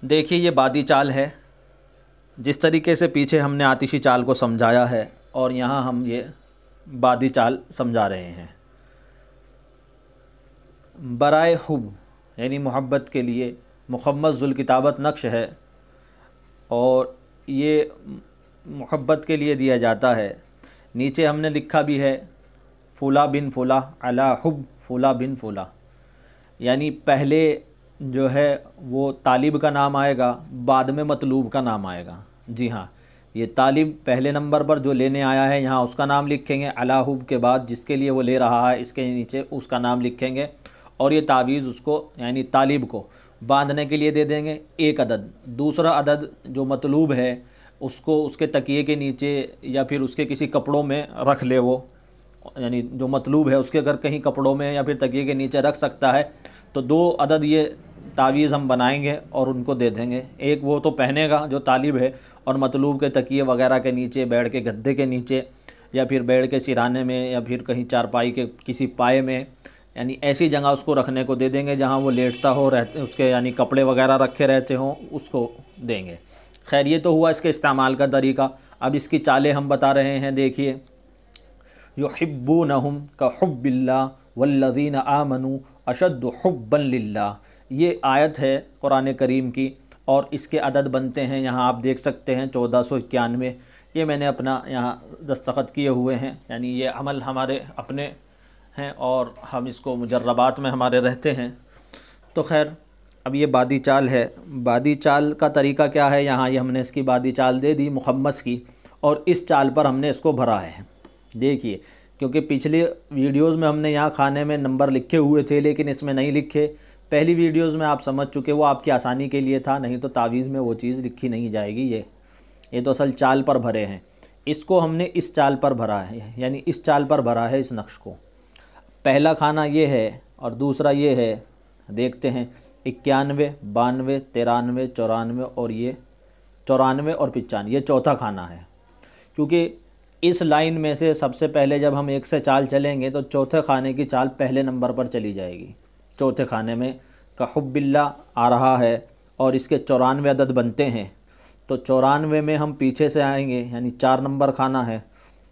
देखिए ये बादी चाल है, जिस तरीके से पीछे हमने आतिशी चाल को समझाया है और यहाँ हम ये बादी चाल समझा रहे हैं। बराए हुब यानी मोहब्बत के लिए मुखम्मस ज़ुल किताबत नक्श है और ये मोहब्बत के लिए दिया जाता है। नीचे हमने लिखा भी है फ़ुला बिन फ़ुला अला हुब फ़ुला बिन फ़ुला, यानी पहले जो है वो तालिब का नाम आएगा, बाद में मतलूब का नाम आएगा। जी हाँ, ये तालिब पहले नंबर पर जो लेने आया है यहाँ उसका नाम लिखेंगे, अला हुब के बाद जिसके लिए वो ले रहा है इसके नीचे उसका नाम लिखेंगे और ये तावीज़ उसको यानी तालिब को बांधने के लिए दे देंगे एक अदद। दूसरा अदद जो मतलूब है उसको उसके तकिए के नीचे या फिर उसके किसी कपड़ों में रख ले वो, यानी जो मतलूब है उसके अगर कहीं कपड़ों में या फिर तकिए के नीचे रख सकता है तो 2 अदद ये तावीज़ हम बनाएंगे और उनको दे देंगे। एक वो तो पहनेगा जो तालिब है और मतलूब के तकिए वगैरह के नीचे, बेड के गद्दे के नीचे या फिर बेड के सिराने में या फिर कहीं चारपाई के किसी पाए में, यानी ऐसी जगह उसको रखने को दे देंगे जहाँ वो लेटता हो रहते उसके यानी कपड़े वगैरह रखे रहते हों, उसको देंगे। खैर ये तो हुआ इसके इस्तेमाल का तरीका। अब इसकी चालें हम बता रहे हैं। देखिए, युहिब्बूनहुम का हुब्बिल्लाह वल्लज़ीना आमनू अशद्दु हुब्बन लिल्लाह। ये आयत है कुरान करीम की और इसके अदद बनते हैं, यहाँ आप देख सकते हैं 1491। ये मैंने अपना यहाँ दस्तखत किए हुए हैं, यानी ये अमल हमारे अपने हैं और हम इसको मुजर्रबात में हमारे रहते हैं। तो खैर अब ये बादी चाल है। बादी चाल का तरीका क्या है, यहाँ ये हमने इसकी बादी चाल दे दी मुखम्मस की और इस चाल पर हमने इसको भरा है। देखिए, क्योंकि पिछले वीडियोस में हमने यहाँ खाने में नंबर लिखे हुए थे लेकिन इसमें नहीं लिखे। पहली वीडियोस में आप समझ चुके, वो आपकी आसानी के लिए था, नहीं तो तावीज़ में वो चीज़ लिखी नहीं जाएगी। ये तो असल चाल पर भरे हैं। इसको हमने इस चाल पर भरा है, यानी इस चाल पर भरा है इस नक्श को। पहला खाना ये है और दूसरा ये है। देखते हैं 91, 92, 93, 94 और ये 94 और 95, ये चौथा खाना है। क्योंकि इस लाइन में से सबसे पहले जब हम 1 से चाल चलेंगे तो चौथे खाने की चाल पहले नंबर पर चली जाएगी। चौथे खाने में का हुब्बिल्लाह आ रहा है और इसके 94 अदद बनते हैं। तो 94 में हम पीछे से आएंगे, यानी 4 नंबर खाना है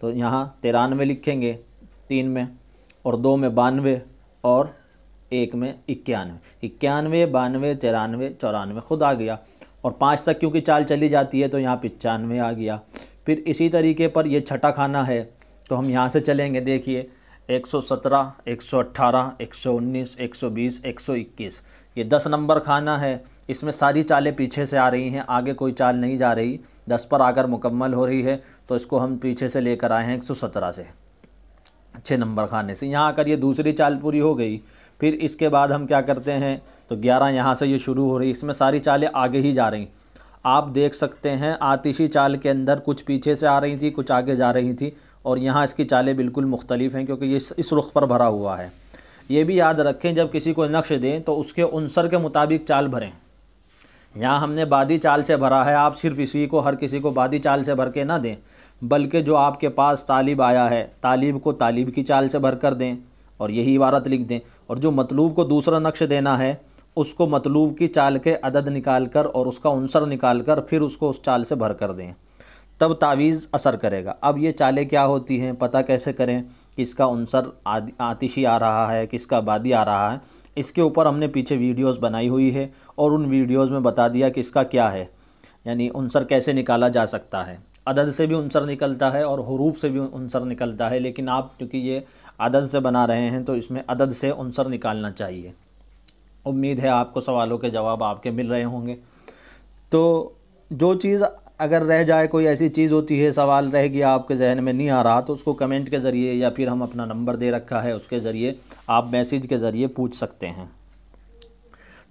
तो यहाँ 93 लिखेंगे 3 में, और 2 में 92 और 1 में 91। 91, 92, 93, 94 खुद आ गया। और 5 तक क्योंकि चाल चली जाती है तो यहाँ 95 आ गया। फिर इसी तरीके पर ये छठा खाना है तो हम यहाँ से चलेंगे। देखिए 117, 118, 119, 120, 121, ये 10 नंबर खाना है। इसमें सारी चालें पीछे से आ रही हैं, आगे कोई चाल नहीं जा रही। 10 पर आकर मुकम्मल हो रही है तो इसको हम पीछे से लेकर आए हैं 117 से, 6 नंबर खाने से। यहाँ आकर ये दूसरी चाल पूरी हो गई। फिर इसके बाद हम क्या करते हैं तो 11 यहाँ से ये शुरू हो रही, इसमें सारी चालें आगे ही जा रही। आप देख सकते हैं आतिशी चाल के अंदर कुछ पीछे से आ रही थी, कुछ आगे जा रही थी, और यहाँ इसकी चालें बिल्कुल मुख्तलिफ हैं क्योंकि ये इस रुख पर भरा हुआ है। ये भी याद रखें जब किसी को नक्श दें तो उसके उनसर के मुताबिक चाल भरें। यहाँ हमने बादी चाल से भरा है, आप सिर्फ इसी को हर किसी को बादी चाल से भर के ना दें, बल्कि जो आपके पास तालिब आया है तालिब को तालिब की चाल से भर कर दें और यही इबारत लिख दें। और जो मतलूब को दूसरा नक्श देना है उसको मतलूब की चाल के अदद निकाल कर और उसका उनसर निकाल कर फिर उसको उस चाल से भर कर दें, तब तावीज़ असर करेगा। अब ये चालें क्या होती हैं, पता कैसे करें किसका उनसर आतिशी आ रहा है, किसका बादी आ रहा है, इसके ऊपर हमने पीछे वीडियोस बनाई हुई है और उन वीडियोस में बता दिया कि इसका क्या है, यानी उनसर कैसे निकाला जा सकता है। अदद से भी उनसर निकलता है और हुरूफ से भी उनसर निकलता है, लेकिन आप क्योंकि ये अदद से बना रहे हैं तो इसमें अदद से उनसर निकालना चाहिए। उम्मीद है आपको सवालों के जवाब आपके मिल रहे होंगे। तो जो चीज़ अगर रह जाए, कोई ऐसी चीज़ होती है सवाल रह गया आपके जहन में नहीं आ रहा, तो उसको कमेंट के ज़रिए या फिर हम अपना नंबर दे रखा है उसके ज़रिए आप मैसेज के ज़रिए पूछ सकते हैं।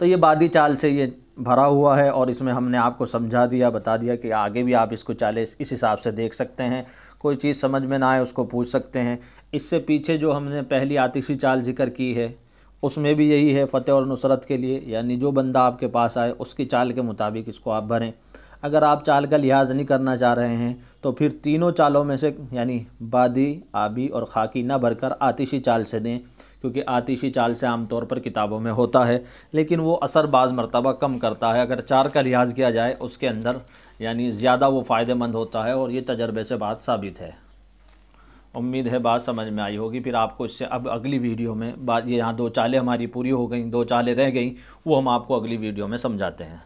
तो ये बादी चाल से ये भरा हुआ है और इसमें हमने आपको समझा दिया, बता दिया कि आगे भी आप इसको चालें इस हिसाब से देख सकते हैं। कोई चीज़ समझ में ना आए उसको पूछ सकते हैं। इससे पीछे जो हमने पहली आतिशी चाल जिक्र की है उसमें भी यही है, फ़तेह और नुसरत के लिए, यानी जो बंदा आपके पास आए उसकी चाल के मुताबिक इसको आप भरें। अगर आप चाल का लिहाज नहीं करना चाह रहे हैं तो फिर तीनों चालों में से यानी बादी, आबी और खाकी ना भरकर आतिशी चाल से दें, क्योंकि आतिशी चाल से आमतौर पर किताबों में होता है, लेकिन वो असर बाज़ मरतबा कम करता है। अगर 4 का लिहाज किया जाए उसके अंदर यानी ज़्यादा वो फ़ायदेमंद होता है, और ये तजर्बे से बात साबित है। उम्मीद है बात समझ में आई होगी। फिर आपको इससे अब अगली वीडियो में बात, ये यहाँ 2 चालें हमारी पूरी हो गई, 2 चालें रह गई, वो हम आपको अगली वीडियो में समझाते हैं।